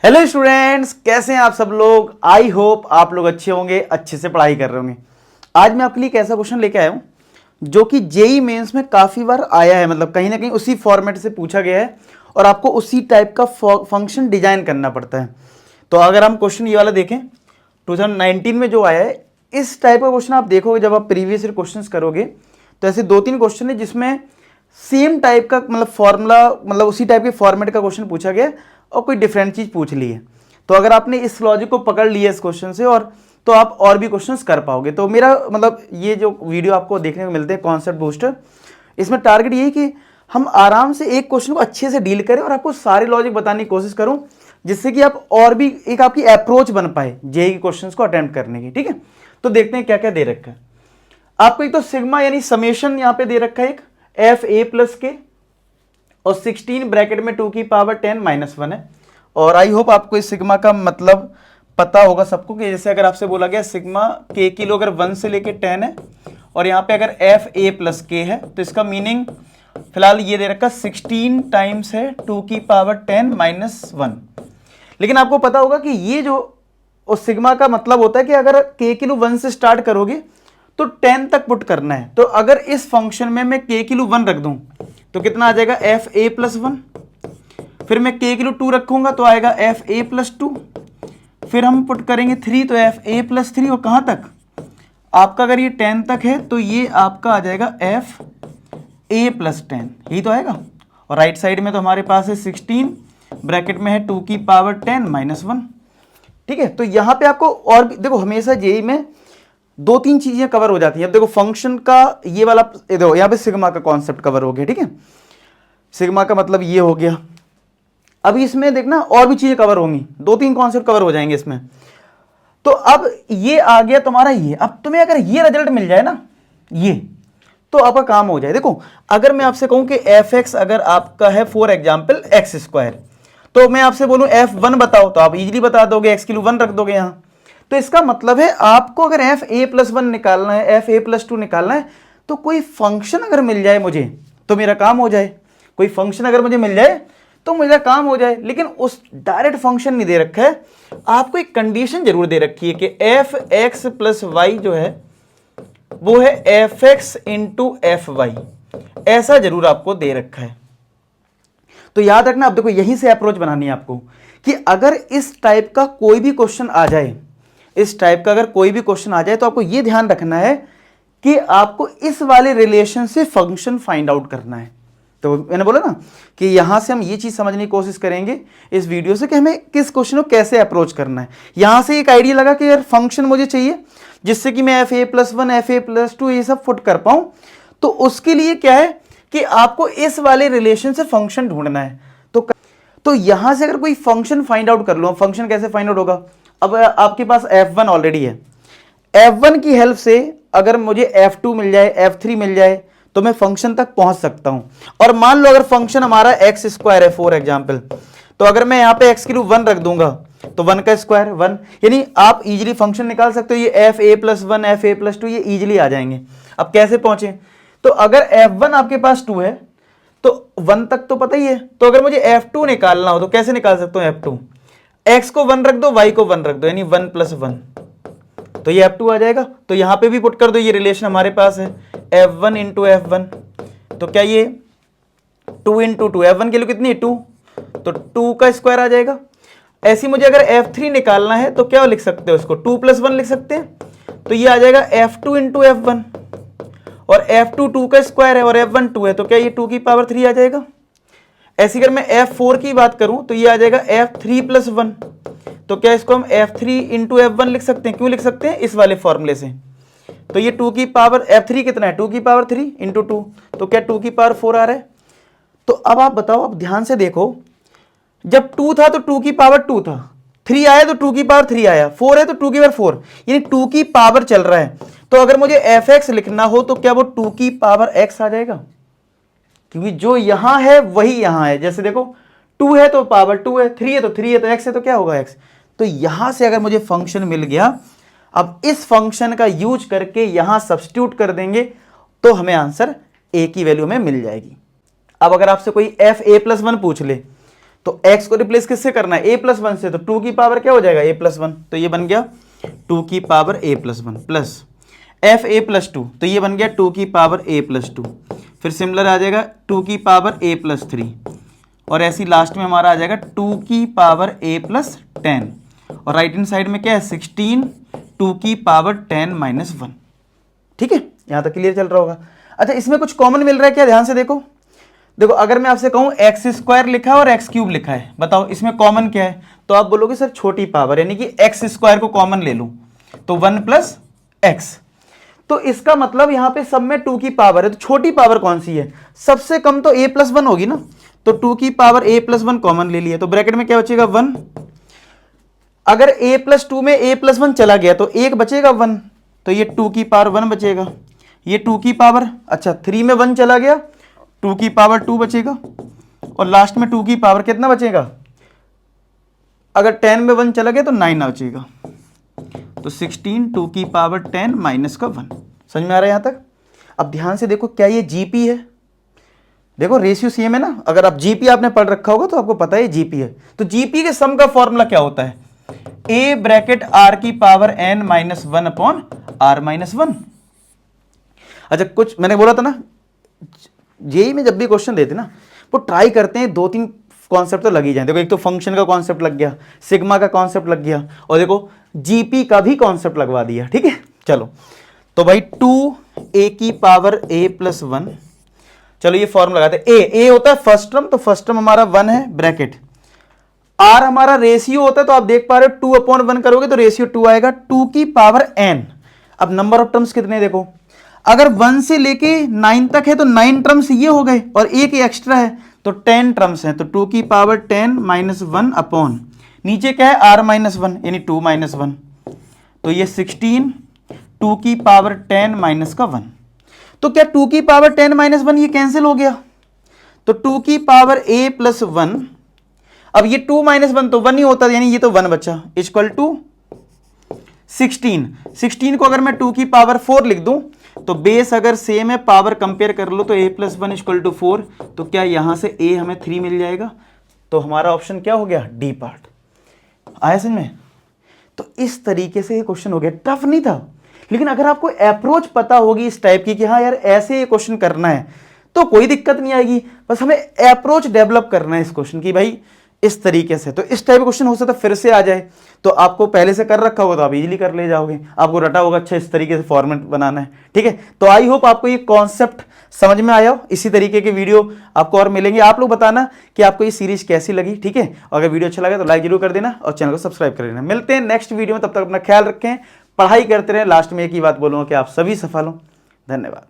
Hello students, कैसे हैं आप सब लोग। आई होप आप लोग अच्छे होंगे, अच्छे से पढ़ाई कर रहे होंगे। आज मैं आपके लिए एक ऐसा क्वेश्चन लेके आया हूं जो कि जेई मेंस में काफ़ी बार आया है, मतलब कहीं ना कहीं उसी फॉर्मेट से पूछा गया है और आपको उसी टाइप का फंक्शन डिजाइन करना पड़ता है। तो अगर हम क्वेश्चन ये वाला देखें 2019 में जो आया है, इस टाइप का क्वेश्चन आप देखोगे जब आप प्रीवियस ईयर क्वेश्चन करोगे तो ऐसे 2-3 क्वेश्चन है जिसमें सेम टाइप का मतलब फॉर्मूला, मतलब उसी टाइप के फॉर्मेट का क्वेश्चन पूछा गया और कोई डिफरेंट चीज पूछ ली है। तो अगर आपने इस लॉजिक को पकड़ लिया इस क्वेश्चन से और तो आप और भी क्वेश्चंस कर पाओगे। तो मेरा मतलब ये जो वीडियो आपको देखने को मिलते हैं कॉन्सेप्ट बूस्टर, इसमें टारगेट ये है कि हम आराम से एक क्वेश्चन को अच्छे से डील करें और आपको सारे लॉजिक बताने की कोशिश करूं, जिससे कि आप और भी एक आपकी अप्रोच बन पाए जेई के क्वेश्चंस को अटेम्प्ट करने की। ठीक है, तो देखते हैं क्या क्या दे रखा है आपको। एक तो सिग्मा यानी समेशन यहां पे दे रखा है, एक एफ ए प्लस के और 16 ब्रैकेट में 2 की पावर 10 माइनस 1 है। और आई होप आपको इस सिग्मा का मतलब पता होगा सबको कि जैसे अगर आपसे बोला गया सिग्मा के किलो अगर 1 से लेके 10 है और यहाँ पे अगर एफ ए प्लस के है तो इसका मीनिंग फिलहाल ये दे रखा 16 टाइम्स है 2 की पावर 10 माइनस 1। लेकिन आपको पता होगा कि ये जो उस सिग्मा का मतलब होता है कि अगर के किलो 1 से स्टार्ट करोगे तो 10 तक पुट करना है। तो अगर इस फंक्शन में मैं के किलो 1 रख दूं तो कितना आ जाएगा एफ ए प्लस 1, फिर मैं के किलो 2 रखूंगा तो आएगा एफ ए प्लस 2, फिर हम पुट करेंगे 3 तो एफ ए प्लस 3, और कहां तक आपका अगर ये 10 तक है तो ये आपका आ जाएगा एफ ए प्लस 10, यही तो आएगा। और राइट साइड में तो हमारे पास है 16 ब्रैकेट में है 2 की पावर 10 माइनस 1। ठीक है, तो यहां पे आपको और भी देखो, हमेशा जेई में 2-3 चीजें कवर हो जाती हैं। अब देखो फंक्शन का ये वाला, देखो यहाँ पे सिग्मा का कॉन्सेप्ट कवर हो गया। ठीक है, सिग्मा का मतलब ये हो गया। अभी इसमें देखना और भी चीजें कवर होंगी, 2-3 कॉन्सेप्ट कवर हो जाएंगे इसमें। तो अब ये आ गया तुम्हारा ये। अब तुम्हें अगर ये रिजल्ट मिल जाए ना, ये तो आपका काम हो जाए। देखो अगर मैं आपसे कहूं कि एफ एक्स अगर आपका है फॉर एग्जाम्पल एक्स स्क्वायर, तो मैं आपसे बोलूं F1 बताओ तो आप इजीली बता दोगे, एक्स किलो 1 रख दोगे यहां। तो इसका मतलब है आपको अगर एफ ए प्लस 1 निकालना है, एफ ए प्लस 2 निकालना है, तो कोई फंक्शन अगर मिल जाए मुझे तो मेरा काम हो जाए। कोई फंक्शन अगर मुझे मिल जाए तो मेरा काम हो जाए। लेकिन उस डायरेक्ट फंक्शन नहीं दे रखा है, आपको एक कंडीशन जरूर दे रखी है कि एफ एक्स प्लस वाई जो है वो है F X into F Y, ऐसा जरूर आपको दे रखा है। तो याद रखना, अब देखो यहीं से अप्रोच बनानी है आपको कि अगर इस टाइप का कोई भी क्वेश्चन आ जाए, इस टाइप का अगर कोई भी क्वेश्चन आ जाए तो आपको यह ध्यान रखना है कि आपको इस वाले रिलेशन से फंक्शन फाइंड आउट करना है। तो मैंने बोला ना कि यहां से हम ये चीज समझने की कोशिश करेंगे इस वीडियो से कि हमें किस क्वेश्चन को कैसे अप्रोच करना है। यहां से एक आइडिया लगा कि यार फंक्शन मुझे चाहिए जिससे कि मैं F A plus 1 F A plus 2 ये सब फुट कर पाऊं। तो उसके लिए क्या है कि आपको इस वाले रिलेशन से फंक्शन ढूंढना है। तो यहां से अगर कोई फंक्शन फाइंड आउट कर लो, फंक्शन कैसे फाइंड आउट होगा। अब आपके पास F1 ऑलरेडी है, F1 की हेल्प से अगर मुझे F2 मिल जाए, F3 मिल जाए तो मैं फंक्शन तक पहुंच सकता हूं। और मान लो अगर फंक्शन हमारा एक्स स्क्वायर है फॉर एग्जाम्पल, तो अगर मैं यहां पे एक्स की 1 रख दूंगा तो 1 का स्क्वायर 1, यानी आप इजीली फंक्शन निकाल सकते हो। ये F A plus 1 F A plus 2 ये इजीली आ जाएंगे। अब कैसे पहुंचे, तो अगर F1 आपके पास 2 है तो 1 तक तो पता ही है। तो अगर मुझे F2 निकालना हो तो कैसे निकाल सकता हूं F2, x को 1 रख दो, y को 1 रख दो, यानी 1 प्लस 1, तो ये F2 आ जाएगा। तो यहां पे भी पुट कर दो, ये रिलेशन हमारे पास है F1 इंटू F1, तो क्या ये 2 इंटू 2, F1 के लिए कितनी 2, तो 2 का स्क्वायर आ जाएगा। ऐसी मुझे अगर F3 निकालना है तो क्या लिख सकते हो, इसको 2 प्लस 1 लिख सकते हैं, तो ये आ जाएगा F2 इंटू F1, और F2 2 का स्क्वायर है और F1 2 है, तो क्या ये 2 की पावर 3 आ जाएगा। ऐसी अगर मैं F4 की बात करूं तो ये आ जाएगा F3 प्लस 1, तो क्या इसको हम F3 इंटू F1 लिख सकते हैं। क्यों लिख सकते हैं, इस वाले फॉर्मूले से। तो ये 2 की पावर F3 कितना है, 2 की पावर 3 इंटू 2, तो क्या 2 की पावर 4 आ रहा है। तो अब आप बताओ, अब ध्यान से देखो, जब 2 था तो 2 की पावर 2 था, 3 आया तो 2 की पावर 3 आया, 4 है तो 2 की पावर 4, यानी 2 की पावर चल रहा है। तो अगर मुझे एफ एक्स लिखना हो तो क्या वो 2 की पावर x आ जाएगा, क्योंकि जो यहां है वही यहां है। जैसे देखो 2 है तो पावर 2 है, 3 है तो 3 है, तो x है तो क्या होगा x। तो यहां से अगर मुझे फंक्शन मिल गया, अब इस फंक्शन का यूज करके यहां सब्स्टिट्यूट कर देंगे तो हमें आंसर a की वैल्यू में मिल जाएगी। अब अगर आपसे कोई एफ ए प्लस 1 पूछ ले तो x को रिप्लेस किससे करना है, a+1 से, तो 2 की पावर क्या हो जाएगा a+1, तो ये बन गया 2 की पावर a+1 प्लस fa+2, तो ये बन गया 2 की पावर a+2, फिर सिमिलर आ जाएगा 2 की पावर a+3, और ऐसी लास्ट में हमारा आ जाएगा 2 की पावर a+10, और राइट हैंड साइड में क्या है 16 2 की पावर 10-1। ठीक है, यहां तक क्लियर चल रहा होगा। अच्छा, इसमें कुछ कॉमन मिल रहा है क्या, ध्यान से देखो। देखो अगर मैं आपसे कहूं x² लिखा है और x³ लिखा है, बताओ इसमें कॉमन क्या है, तो आप बोलोगे सर छोटी पावर, यानी कि x² को कॉमन ले लूं तो 1 + x, तो इसका मतलब यहां पे सब में 2 की पावर है, तो छोटी पावर कौन सी है, सबसे कम तो a+1 होगी ना, तो 2 की पावर a+1 कॉमन ले लिया, तो ब्रैकेट में क्या बचेगा 1। अगर a+2 में a+1 चला गया तो एक बचेगा 1, तो ये 2 की पावर 1 बचेगा, ये 2 की पावर, अच्छा 3 में 1 चला गया 2 की पावर 2 बचेगा, और लास्ट में 2 की पावर कितना बचेगा, अगर 10 में 1 चला गया तो 9 बचेगा, तो 16 2 की पावर 10 -1। समझ में आ रहा है यहां तक। अब ध्यान से देखो, क्या ये जीपी है, देखो रेशियो सेम है ना, अगर आप जीपी आपने पढ़ रखा होगा तो आपको पता है जीपी है, तो जीपी के सम का फॉर्मूला क्या होता है, a ब्रैकेट r की पावर n -1 अपॉन r-1। अच्छा, कुछ मैंने बोला था ना, जेई में जब भी क्वेश्चन देते ना वो ट्राई करते हैं 2-3 कॉन्सेप्ट तो लग ही जाए। देखो एक तो फंक्शन का कॉन्सेप्ट लग गया, सिग्मा का कॉन्सेप्ट लग गया, और देखो जीपी का भी कॉन्सेप्ट लगवा दिया। ठीक है, चलो तो भाई 2a की पावर a+1, चलो ये फॉर्मूला लगाते हैं, a होता है फर्स्ट टर्म, तो फर्स्ट टर्म हमारा 1 है ब्रैकेट, r हमारा रेशियो होता है, तो आप देख पा रहे हो 2/1 करोगे तो रेशियो 2 आएगा, 2 की पावर n। अब नंबर ऑफ टर्म्स कितने देखो, अगर 1 से लेके 9 तक है तो 9 टर्म्स ये हो गए, और एक एक्स्ट्रा है तो 10 टर्म्स हैं, तो 2 की पावर 10 -1 अपॉन नीचे क्या है r-1 यानी 2 - 1, तो ये 16 2 की पावर 10 -1। तो क्या 2 की पावर 10 -1 ये कैंसिल हो गया, तो 2 की पावर a+1, अब ये 2 - 1 तो 1 ही होता है, यानी ये तो 1 बचा, इक्वल टू 16 को अगर मैं 2 की पावर 4 लिख दूं तो बेस अगर सेम है, पावर कंपेयर कर लो, तो a+1 = 4, तो क्या यहां से a हमें 3 मिल जाएगा, तो हमारा ऑप्शन क्या हो गया, डी पार्ट। आया समझ में। तो इस तरीके से ये क्वेश्चन हो गया, टफ नहीं था, लेकिन अगर आपको अप्रोच पता होगी इस टाइप की कि हाँ यार ऐसे ये क्वेश्चन करना है तो कोई दिक्कत नहीं आएगी, बस हमें अप्रोच डेवलप करना है इस क्वेश्चन की भाई इस तरीके से। तो इस टाइप का क्वेश्चन हो सकता है फिर से आ जाए, तो आपको पहले से कर रखा होगा तो आप इजीली कर ले जाओगे, आपको रटा होगा अच्छा इस तरीके से फॉर्मेट बनाना है। ठीक है, तो आई होप आपको ये कॉन्सेप्ट समझ में आया हो। इसी तरीके के वीडियो आपको और मिलेंगे, आप लोग बताना कि आपको ये सीरीज कैसी लगी। ठीक है, अगर वीडियो अच्छा लगा तो लाइक जरूर कर देना और चैनल को सब्सक्राइब कर देना। मिलते हैं नेक्स्ट वीडियो में, तब तक अपना ख्याल रखें, पढ़ाई करते रहें। लास्ट में एक ही बात बोलूंगा कि आप सभी सफल हो। धन्यवाद।